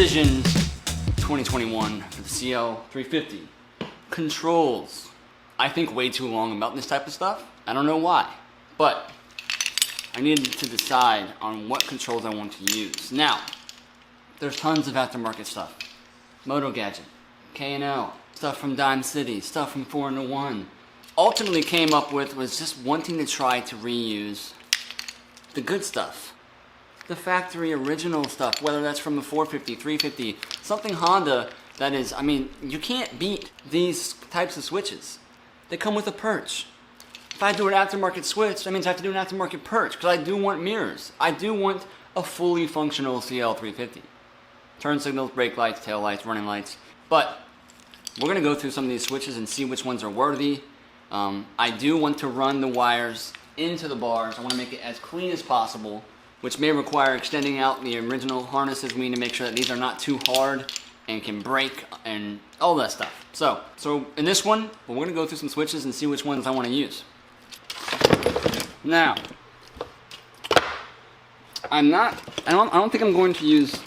Decisions 2021 for the CL350. Controls. I think way too long about this type of stuff. I don't know why, but I needed to decide on what controls I want to use. Now, there's tons of aftermarket stuff. Moto Gadget, K&L, stuff from Dime City, stuff from 4-in-1. Ultimately came up with was just wanting to try to reuse the good stuff. The factory original stuff, whether that's from the 450, 350, something Honda that is, I mean, you can't beat these types of switches. They come with a perch. If I do an aftermarket switch, that means I have to do an aftermarket perch because I do want mirrors. I do want a fully functional CL350. Turn signals, brake lights, tail lights, running lights. But we're gonna go through some of these switches and see which ones are worthy. I do want to run the wires into the bars. I want to make it as clean as possible, which may require extending out the original harnesses. We need to make sure that these are not too hard and can break and all that stuff. So in this one, we're going to go through some switches and see which ones I want to use. Now, I don't think I'm going to use,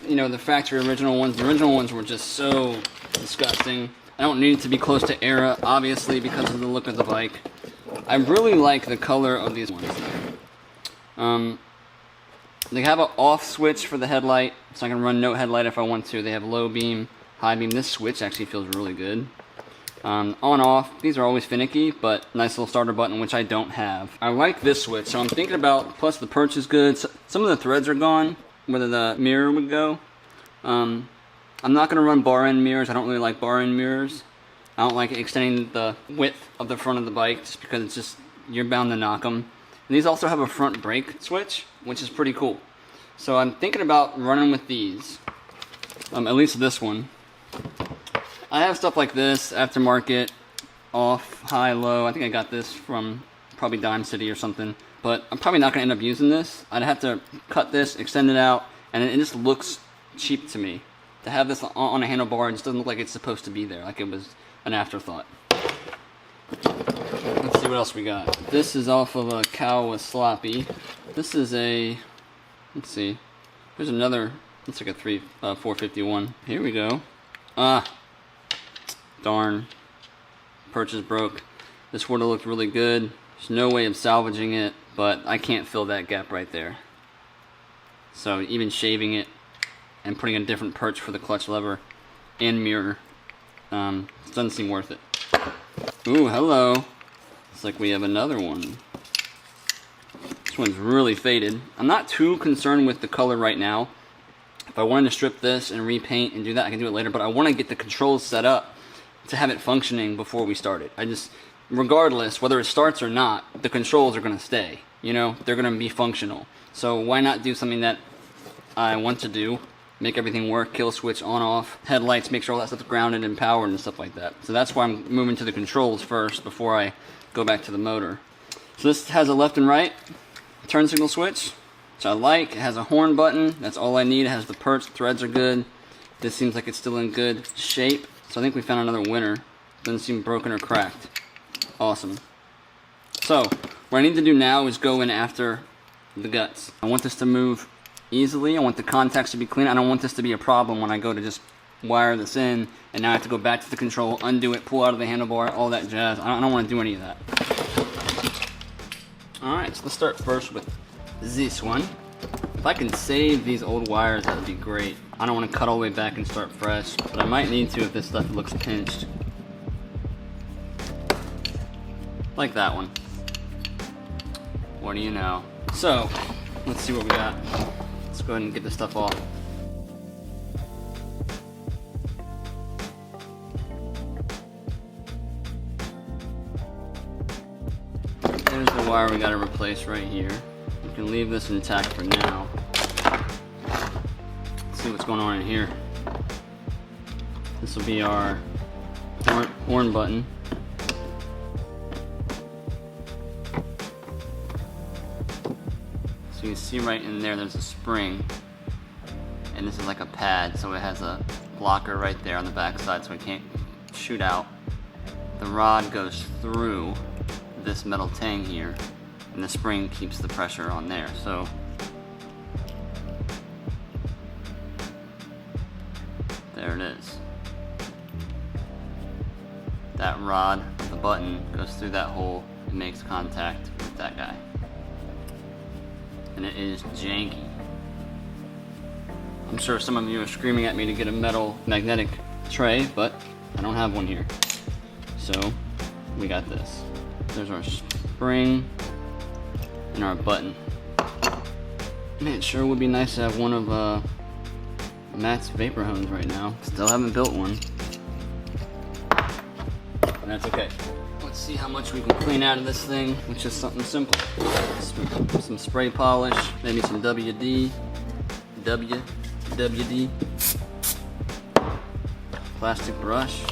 the factory original ones. The original ones were just so disgusting. I don't need it to be close to Era, obviously, because of the look of the bike. I really like the color of these ones. They have an off switch for the headlight, so I can run no headlight if I want to. They have low beam, high beam. This switch actually feels really good. On off, these are always finicky, but nice little starter button, which I don't have. I like this switch, so I'm thinking about, plus the perch is good. Some of the threads are gone, where the mirror would go. I'm not going to run bar end mirrors. I don't really like bar end mirrors. I don't like extending the width of the front of the bike just because it's just, you're bound to knock them. And these also have a front brake switch, which is pretty cool. So I'm thinking about running with these, at least this one. I have stuff like this, aftermarket, off, high, low. I think I got this from probably Dime City or something. But I'm probably not going to end up using this. I'd have to cut this, extend it out, and it just looks cheap to me. To have this on a handlebar, it just doesn't look like it's supposed to be there, like it was an afterthought. Let's see what else we got. This is off of a Cow with Sloppy. This is a, let's see, there's another, it's like a 451. Here we go. Darn, purchase broke. This would have looked really good. There's no way of salvaging it, but I can't fill that gap right there. So even shaving it and putting a different perch for the clutch lever and mirror, it doesn't seem worth it. Ooh, hello. Looks like we have another one. This one's really faded. I'm not too concerned with the color right now. If I wanted to strip this and repaint and do that, I can do it later, but I want to get the controls set up to have it functioning before we start it. Regardless, whether it starts or not, the controls are going to stay. They're going to be functional. So why not do something that I want to do? Make everything work, kill switch, on, off, headlights, make sure all that stuff's grounded and powered and stuff like that. So that's why I'm moving to the controls first before I go back to the motor. So this has a left and right turn signal switch, which I like. It has a horn button, that's all I need. It has the perch, the threads are good. This seems like it's still in good shape. So I think we found another winner. Doesn't seem broken or cracked. Awesome. So what I need to do now is go in after the guts. I want this to move easily. I want the contacts to be clean. I don't want this to be a problem when I go to just wire this in and now I have to go back to the control, undo it, pull out of the handlebar, all that jazz. I don't want to do any of that. Alright, so let's start first with this one. If I can save these old wires, that would be great. I don't want to cut all the way back and start fresh, but I might need to if this stuff looks pinched. Like that one. What do you know? So, let's see what we got. Let's go ahead and get this stuff off. There's the wire we got to replace right here. We can leave this intact for now. Let's see what's going on in here. This will be our horn button. So you can see right in there, there's a spring, and this is like a pad, so it has a blocker right there on the back side so it can't shoot out. The rod goes through this metal tang here, and the spring keeps the pressure on there. So There it is. That rod of the button goes through that hole and makes contact with that guy. And it is janky. I'm sure some of you are screaming at me to get a metal magnetic tray, but I don't have one here. So we got this. There's our spring and our button. Man, it sure would be nice to have one of Matt's vapor hones right now. Still haven't built one. And that's okay. Let's see how much we can clean out of this thing, which is something simple. Some spray polish, maybe some WD, plastic brush.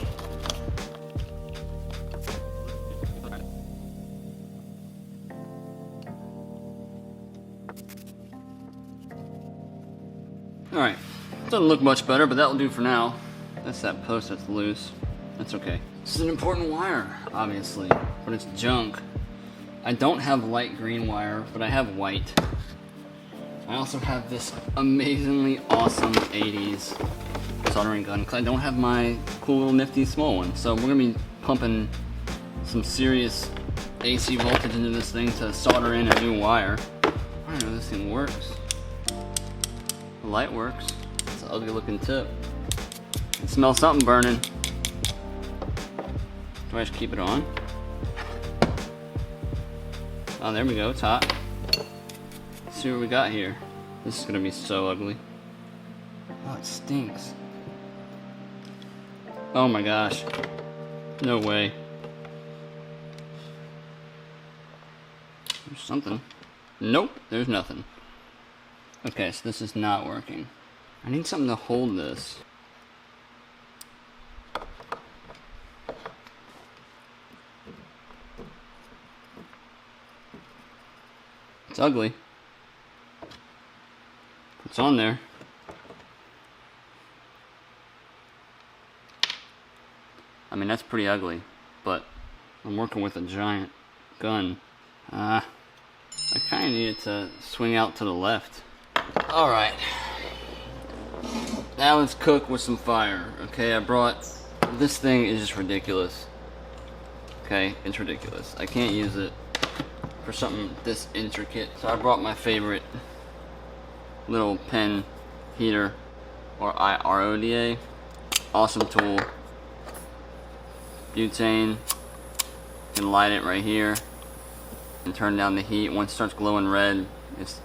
Alright, doesn't look much better, but that'll do for now. That's that post that's loose. That's okay. This is an important wire, obviously, but it's junk. I don't have light green wire, but I have white. I also have this amazingly awesome 80s soldering gun, because I don't have my cool little nifty small one. So we're going to be pumping some serious AC voltage into this thing to solder in a new wire. I don't know if this thing works. The light works. It's an ugly looking tip. I can smell something burning. Do I just keep it on? Oh, there we go, it's hot. Let's see what we got here. This is gonna be so ugly. Oh, it stinks. Oh my gosh. No way. There's something. Nope, there's nothing. Okay, so this is not working. I need something to hold this. It's ugly. It's on there. I mean, that's pretty ugly, but I'm working with a giant gun. I kind of need it to swing out to the left. Alright. Now let's cook with some fire. Okay, I brought... This thing is just ridiculous. Okay, it's ridiculous. I can't use it for something this intricate. So I brought my favorite little pen heater, or RODA. Awesome tool. Butane. You can light it right here and turn down the heat. Once it starts glowing red, it's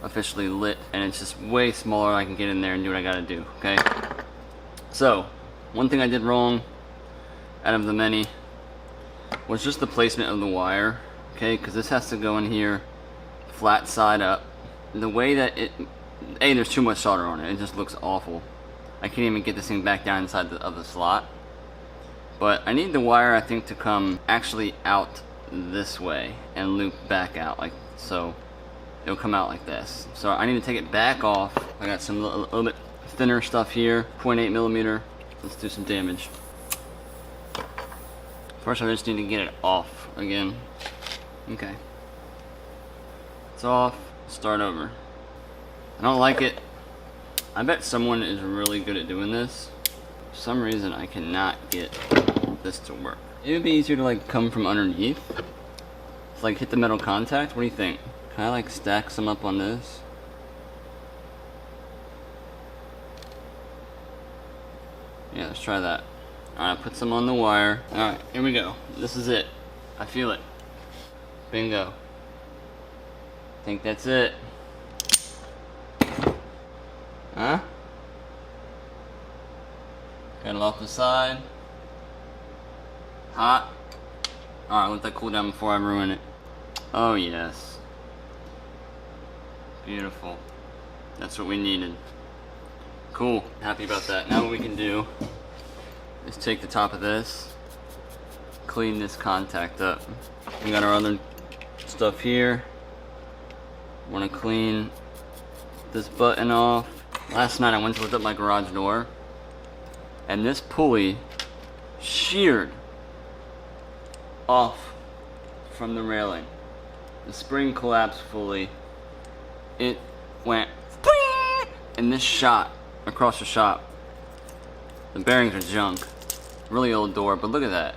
officially lit, and it's just way smaller. I can get in there and do what I gotta do. Okay, so one thing I did wrong out of the many was just the placement of the wire. Okay, because this has to go in here flat side up. The way that there's too much solder on it. It just looks awful. I can't even get this thing back down inside of the slot. But I need the wire, I think, to come actually out this way and loop back out, like so. It'll come out like this. So I need to take it back off. I got some a little bit thinner stuff here, 0.8 millimeter. Let's do some damage. First, I just need to get it off again. Okay. It's off. Start over. I don't like it. I bet someone is really good at doing this. For some reason, I cannot get this to work. It would be easier to like come from underneath. It's like hit the metal contact. What do you think? Can I like stack some up on this? Yeah, let's try that. Alright, put some on the wire. Alright, here we go. This is it. I feel it. Bingo. Think that's it. Huh? Got it off the side. Hot. Alright, let that cool down before I ruin it. Oh yes. Beautiful. That's what we needed. Cool. Happy about that. Now what we can do is take the top of this, clean this contact up. We got our other stuff here. Want to clean this button off. Last night I went to lift up my garage door, and this pulley sheared off from the railing. The spring collapsed fully. It went and this shot across the shop. The bearings are junk. Really old door, but look at that.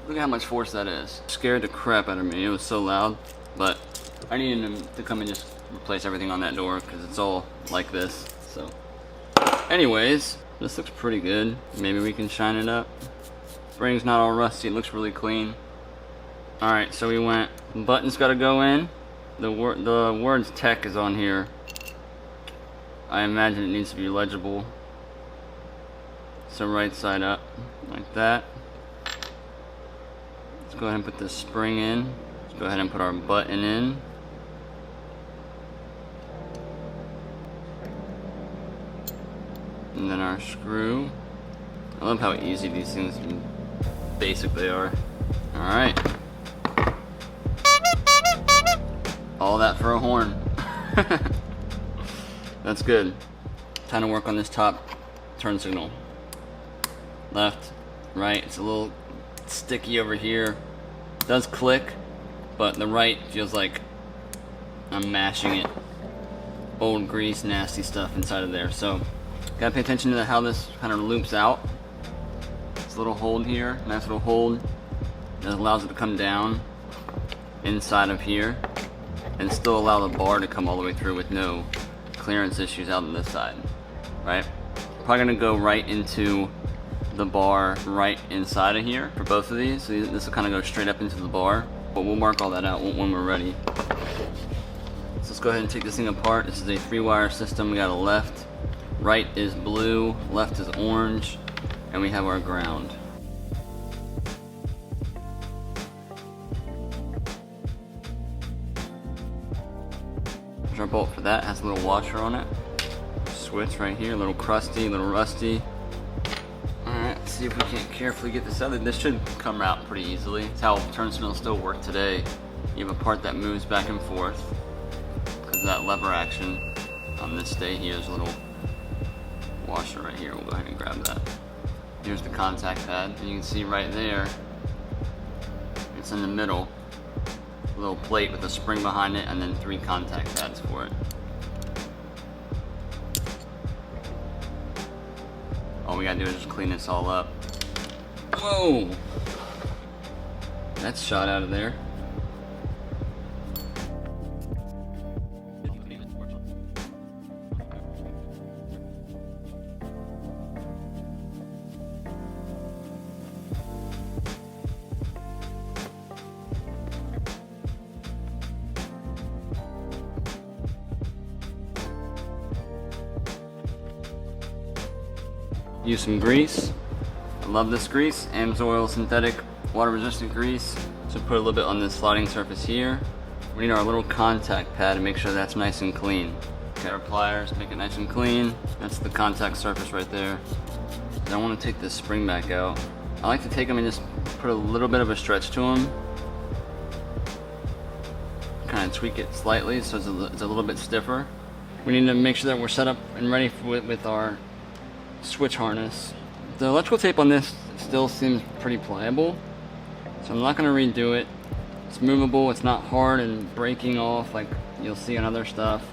Look at how much force that is. Scared the crap out of me. It was so loud, but I needed him to come and just replace everything on that door because it's all like this. So anyways, this looks pretty good. Maybe we can shine it up. Spring's not all rusty. It looks really clean. Alright, so we went, button's got to go in. The words tech is on here. I imagine it needs to be legible. So right side up, like that. Let's go ahead and put this spring in. Let's go ahead and put our button in. And then our screw. I love how easy these things, basic they are. Alright. All that for a horn. That's good. Time to work on this top turn signal. Left, right, it's a little sticky over here. It does click, but the right feels like I'm mashing it. Old grease, nasty stuff inside of there. So, gotta pay attention to how this kind of loops out. This little hold here, nice little hold. That allows it to come down inside of here and still allow the bar to come all the way through with no clearance issues out on this side, right? Probably gonna go right into the bar right inside of here for both of these. So this will kind of go straight up into the bar, but we'll mark all that out when we're ready. So let's go ahead and take this thing apart. This is a 3-wire system. We got a left, right is blue, left is orange, and we have our ground. There's our bolt for that. It has a little washer on it. Switch right here, a little crusty, a little rusty. Alright, let's see if we can't carefully get this out. This should come out pretty easily. It's how turn signals still work today. You have a part that moves back and forth because of that lever action. On this day here, there's a little washer right here. We'll go ahead and grab that. Here's the contact pad, and you can see right there, it's in the middle. A little plate with a spring behind it, and then 3 contact pads for it. All we gotta do is just clean this all up. Whoa! That's shot out of there. Use some grease. I love this grease, AMSOIL synthetic water resistant grease. So put a little bit on this sliding surface here. We need our little contact pad to make sure that's nice and clean. Get our pliers, make it nice and clean. That's the contact surface right there. I want to take this spring back out. I like to take them and just put a little bit of a stretch to them. Kind of tweak it slightly so it's a little bit stiffer. We need to make sure that we're set up and ready with our switch harness. The electrical tape on this still seems pretty pliable, so I'm not going to redo it. It's movable, it's not hard and breaking off like you'll see on other stuff.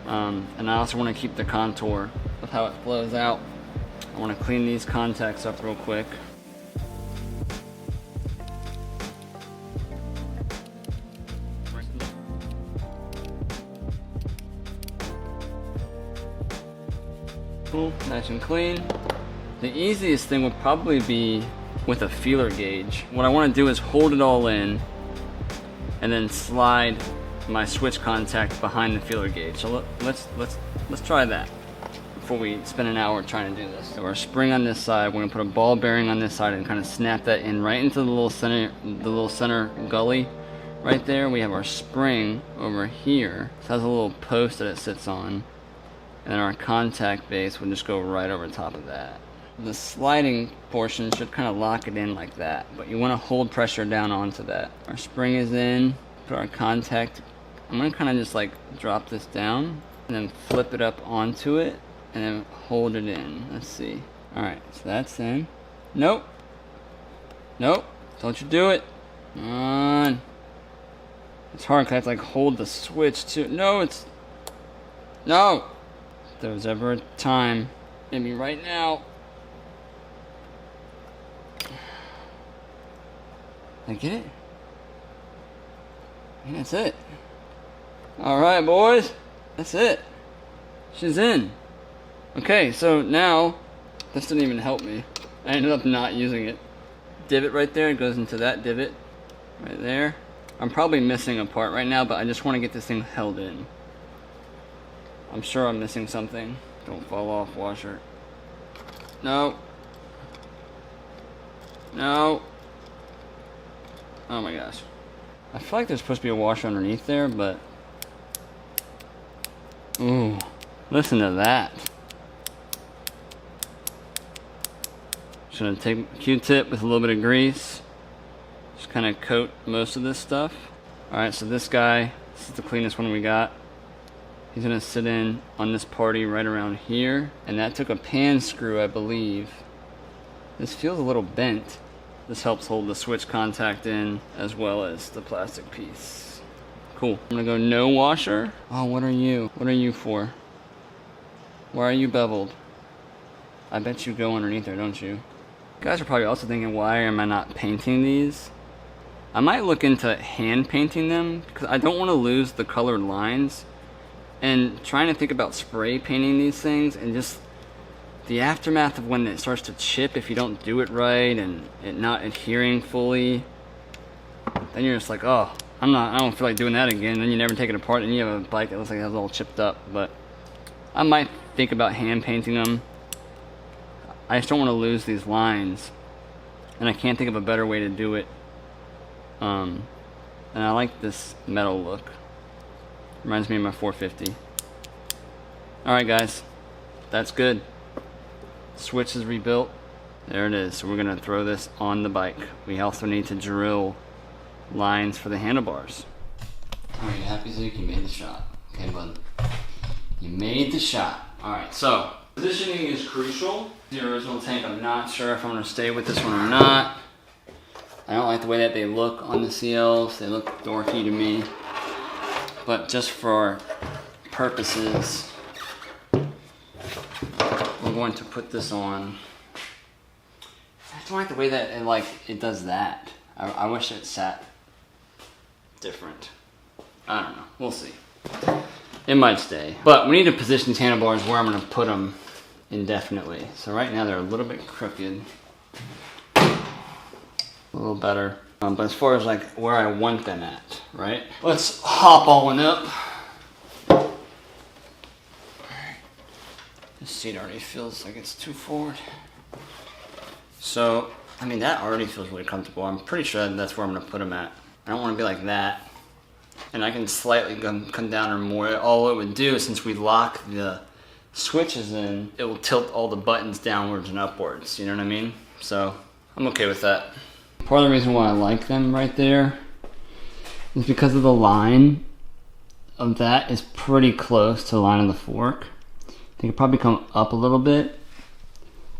And I also want to keep the contour of how it flows out. I want to clean these contacts up real quick. Cool, nice and clean. The easiest thing would probably be with a feeler gauge. What I want to do is hold it all in and then slide my switch contact behind the feeler gauge. So let's try that before we spend an hour trying to do this. So our spring on this side, we're gonna put a ball bearing on this side and kind of snap that in right into the little center gully. Right there, we have our spring over here. It has a little post that it sits on. And then our contact base will just go right over top of that. The sliding portion should kind of lock it in like that, but you want to hold pressure down onto that. Our spring is in, put our contact, I'm going to kind of just like drop this down and then flip it up onto it and then hold it in. Let's see. Alright, so that's in. Nope. Nope. Don't you do it. Come on. It's hard because I have to like hold the switch too. No, it's... No! If there was ever a time Maybe right now. I get it? And that's it. Alright, boys. That's it. She's in. Okay, so now, this didn't even help me. I ended up not using it. Divot right there, it goes into that divot. Right there. I'm probably missing a part right now, but I just want to get this thing held in. I'm sure I'm missing something. Don't fall off, washer. No. No. Oh my gosh. I feel like there's supposed to be a washer underneath there, but... Ooh. Listen to that. Just gonna take a Q-tip with a little bit of grease. Just kind of coat most of this stuff. Alright, so this guy, this is the cleanest one we got. He's gonna sit in on this party right around here. And that took a pan screw, I believe. This feels a little bent. This helps hold the switch contact in as well as the plastic piece. Cool. I'm gonna go no washer. Oh, what are you? What are you for? Why are you beveled? I bet you go underneath there, don't you? You guys are probably also thinking, why am I not painting these? I might look into hand painting them because I don't want to lose the colored lines. And trying to think about spray painting these things and just the aftermath of when it starts to chip if you don't do it right and it not adhering fully. Then you're just like, oh, I don't feel like doing that again. Then you never take it apart and you have a bike that looks like it has all chipped up. But I might think about hand painting them. I just don't want to lose these lines. And I can't think of a better way to do it. And I like this metal look. Reminds me of my 450. Alright guys, that's good. Switch is rebuilt. There it is. So we're gonna throw this on the bike. We also need to drill lines for the handlebars. Alright, you happy, Zeke? You made the shot. Okay, bud. You made the shot. Alright, so positioning is crucial. The original tank, I'm not sure if I'm gonna stay with this one or not. I don't like the way that they look on the CLs. They look dorky to me. But just for purposes, we're going to put this on. I don't like the way that it does that. I wish it sat different. I don't know. We'll see. It might stay. But we need to position these handlebars where I'm going to put them indefinitely. So right now they're a little bit crooked. A little better. But as far as where I want them at, right? Let's hop all one up. This seat already feels like it's too forward. So, I mean, that already feels really comfortable. I'm pretty sure that's where I'm gonna put them at. I don't wanna be like that. And I can slightly come down or more. All it would do, since we lock the switches in, it will tilt all the buttons downwards and upwards. You know what I mean? So, I'm okay with that. Part of the reason why I like them right there is because of the line of that is pretty close to the line of the fork. They could probably come up a little bit,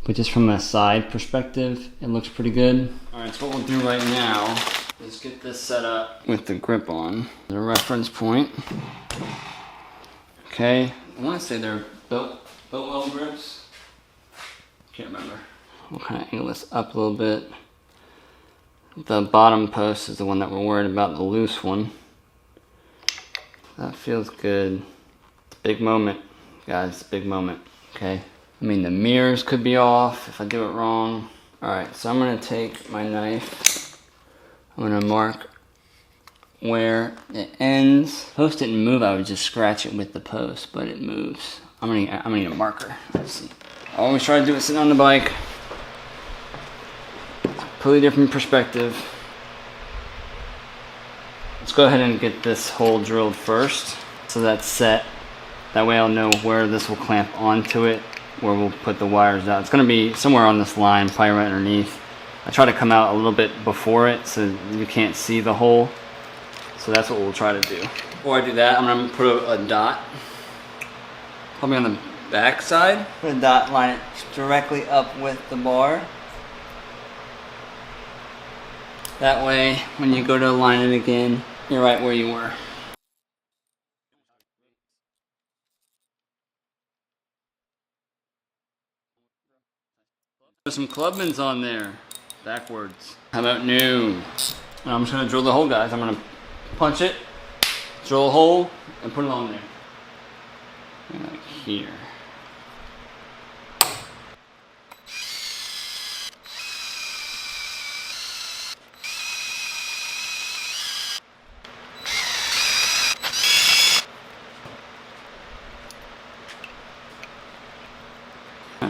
but just from a side perspective, it looks pretty good. Alright, so what we'll do right now is get this set up with the grip on. The reference point. Okay, I want to say they're built well grips. Can't remember. We'll kind of angle this up a little bit. The bottom post is the one that we're worried about, the loose one. That feels good. It's a big moment, guys, big moment, okay? I mean, the mirrors could be off if I do it wrong. Alright, so I'm gonna take my knife. I'm gonna mark where it ends. Post didn't move, I would just scratch it with the post, but it moves. I'm gonna need a marker. Let's see. I always try to do it sitting on the bike. Completely different perspective. Let's go ahead and get this hole drilled first, so that's set. That way I'll know where this will clamp onto it, where we'll put the wires out. It's gonna be somewhere on this line, probably right underneath. I try to come out a little bit before it so you can't see the hole. So that's what we'll try to do. Before I do that, I'm gonna put a dot, probably on the back side. Put a dot, line it directly up with the bar. That way, when you go to align it again, you're right where you were. There's some clubmans on there, backwards. How about new? I'm just gonna drill the hole, guys. I'm gonna punch it, drill a hole, and put it on there. Like here.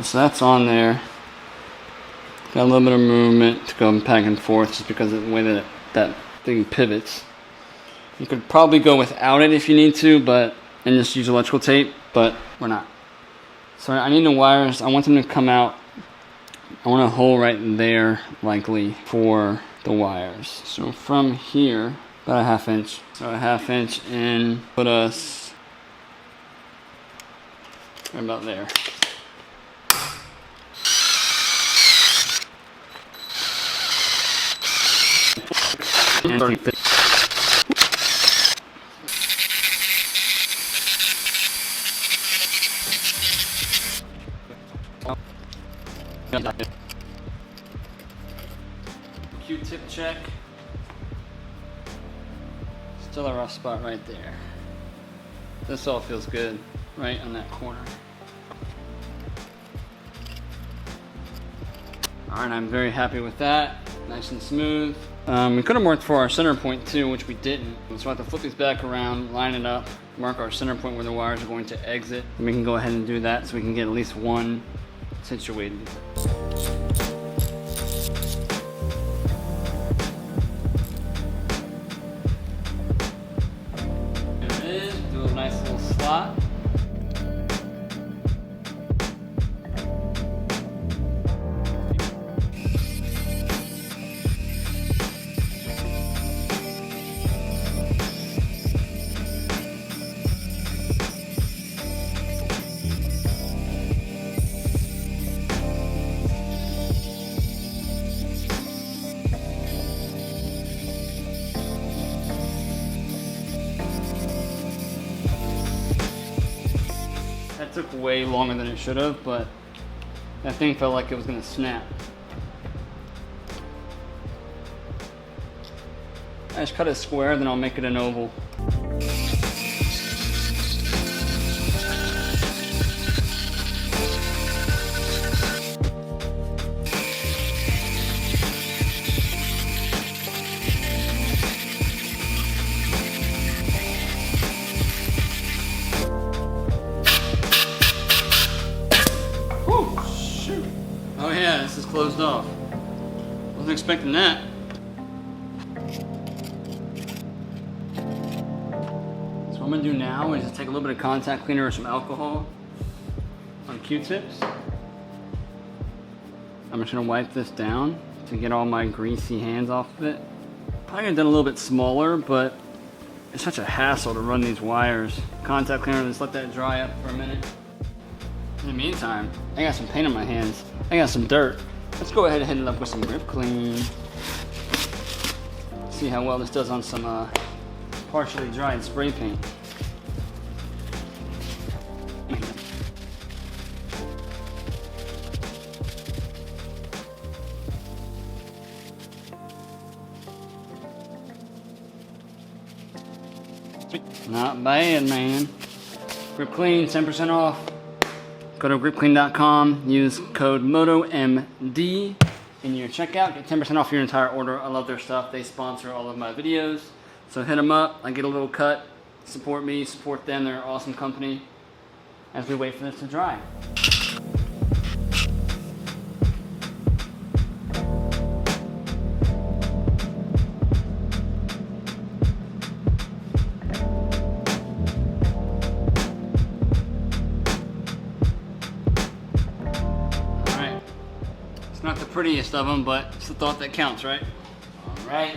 So that's on there. Got a little bit of movement to go back and forth just because of the way that that thing pivots. You could probably go without it if you need to, and just use electrical tape, but we're not. So I need the wires. I want them to come out. I want a hole right there, likely, for the wires. So from here, about a 1/2 inch. So a 1/2 inch in, put us right about there. Q-tip check. Still a rough spot right there. This all feels good, right on that corner. Alright, I'm very happy with that. Nice and smooth. We could have marked for our center point too, which we didn't. So I have to flip these back around, line it up, mark our center point where the wires are going to exit. And we can go ahead and do that so we can get at least one situated. There it is. Do a nice little slot. That took way longer than it should have, but that thing felt like it was going to snap. I just cut it square, then I'll make it an oval. Oh yeah, this is closed off. Wasn't expecting that. So what I'm gonna do now is just take a little bit of contact cleaner or some alcohol on Q-tips. I'm just gonna wipe this down to get all my greasy hands off of it. Probably gonna done a little bit smaller, but it's such a hassle to run these wires. Contact cleaner, just let that dry up for a minute. In the meantime, I got some paint on my hands. I got some dirt. Let's go ahead and hit it up with some grip clean. See how well this does on some partially dried spray paint. Not bad, man. Grip clean, 10% off. Go to gripclean.com, use code MotoMD in your checkout, get 10% off your entire order. I love their stuff. They sponsor all of my videos. So hit them up, I get a little cut. Support me, support them, they're an awesome company. As we wait for this to dry. Not the prettiest of them, but it's the thought that counts, right? All right.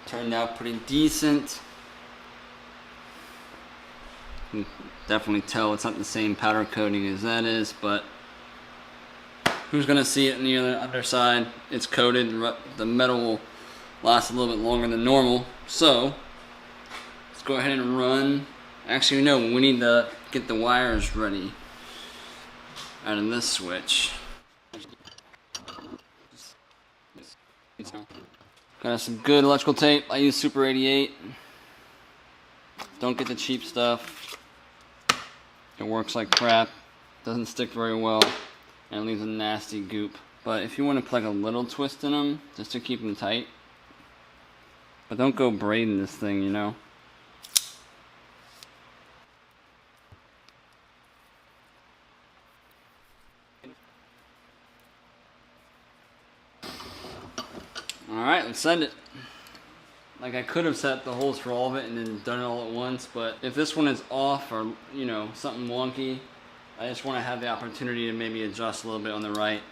Turned out pretty decent. You can definitely tell it's not the same powder coating as that is, but who's gonna see it near the underside? It's coated, the metal will last a little bit longer than normal. So let's go ahead and run. Actually, no, we need to get the wires ready out of this switch. Got some good electrical tape. I use Super 88. Don't get the cheap stuff. It works like crap. Doesn't stick very well. And it leaves a nasty goop. But if you want to put like a little twist in them, just to keep them tight. But don't go braiding this thing, you know. Alright, let's send it. Like, I could have set the holes for all of it and then done it all at once, but if this one is off or, you know, something wonky, I just want to have the opportunity to maybe adjust a little bit on the right.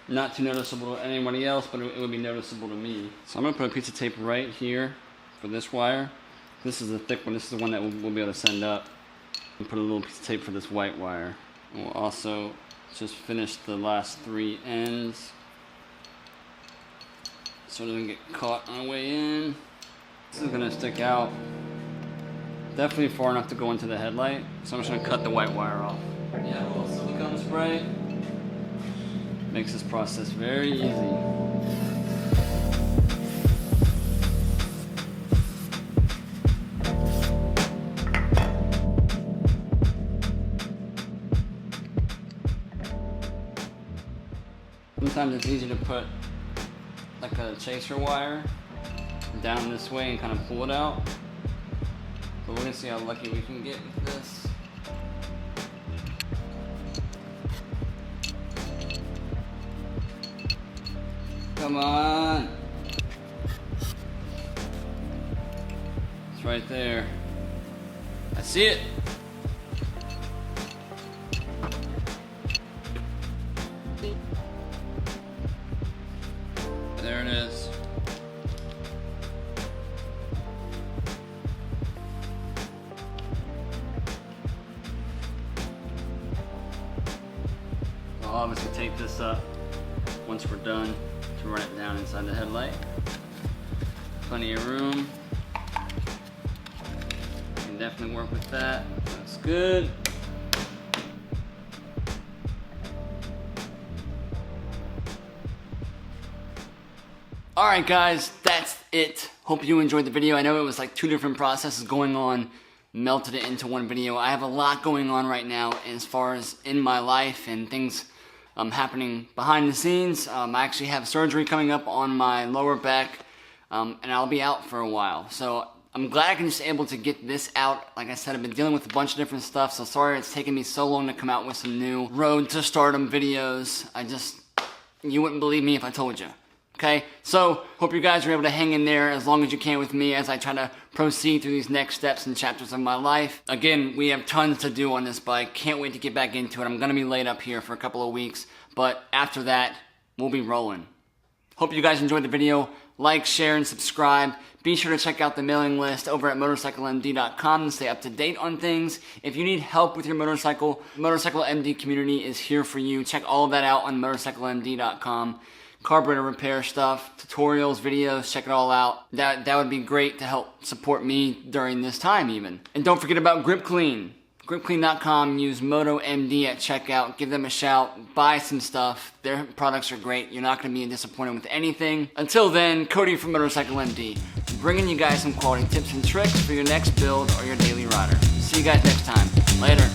Not too noticeable to anybody else, but it would be noticeable to me. So I'm going to put a piece of tape right here for this wire. This is a thick one. This is the one that we'll be able to send up. And put a little piece of tape for this white wire. And we'll also just finish the last 3 ends, so it doesn't get caught on the way in. This is going to stick out definitely far enough to go into the headlight, so I'm just going to cut the white wire off. Yeah, a little silicone spray makes this process very easy. Sometimes it's easy to put like a chaser wire down this way and kind of pull it out. But we're gonna see how lucky we can get with this. Come on. It's right there. I see it. There it is. I'll obviously take this up once we're done to run it down inside the headlight. Plenty of room. Can definitely work with that. That's good. Alright guys, that's it. Hope you enjoyed the video. I know it was like 2 different processes going on, melted it into one video. I have a lot going on right now as far as in my life and things happening behind the scenes. I actually have surgery coming up on my lower back, and I'll be out for a while. So I'm glad I can just able to get this out. Like I said, I've been dealing with a bunch of different stuff, so sorry it's taken me so long to come out with some new road to stardom videos. You wouldn't believe me if I told you. Okay, so hope you guys are able to hang in there as long as you can with me as I try to proceed through these next steps and chapters of my life. Again, we have tons to do on this bike. Can't wait to get back into it. I'm going to be laid up here for a couple of weeks, but after that, we'll be rolling. Hope you guys enjoyed the video. Like, share, and subscribe. Be sure to check out the mailing list over at MotorcycleMD.com to stay up to date on things. If you need help with your motorcycle, MotorcycleMD community is here for you. Check all of that out on MotorcycleMD.com. Carburetor repair stuff, tutorials, videos, check it all out. That would be great to help support me during this time even. And don't forget about Grip Clean. GripClean.com, use MotoMD at checkout, give them a shout, buy some stuff. Their products are great. You're not going to be disappointed with anything. Until then, Cody from MotorcycleMD, bringing you guys some quality tips and tricks for your next build or your daily rider. See you guys next time. Later.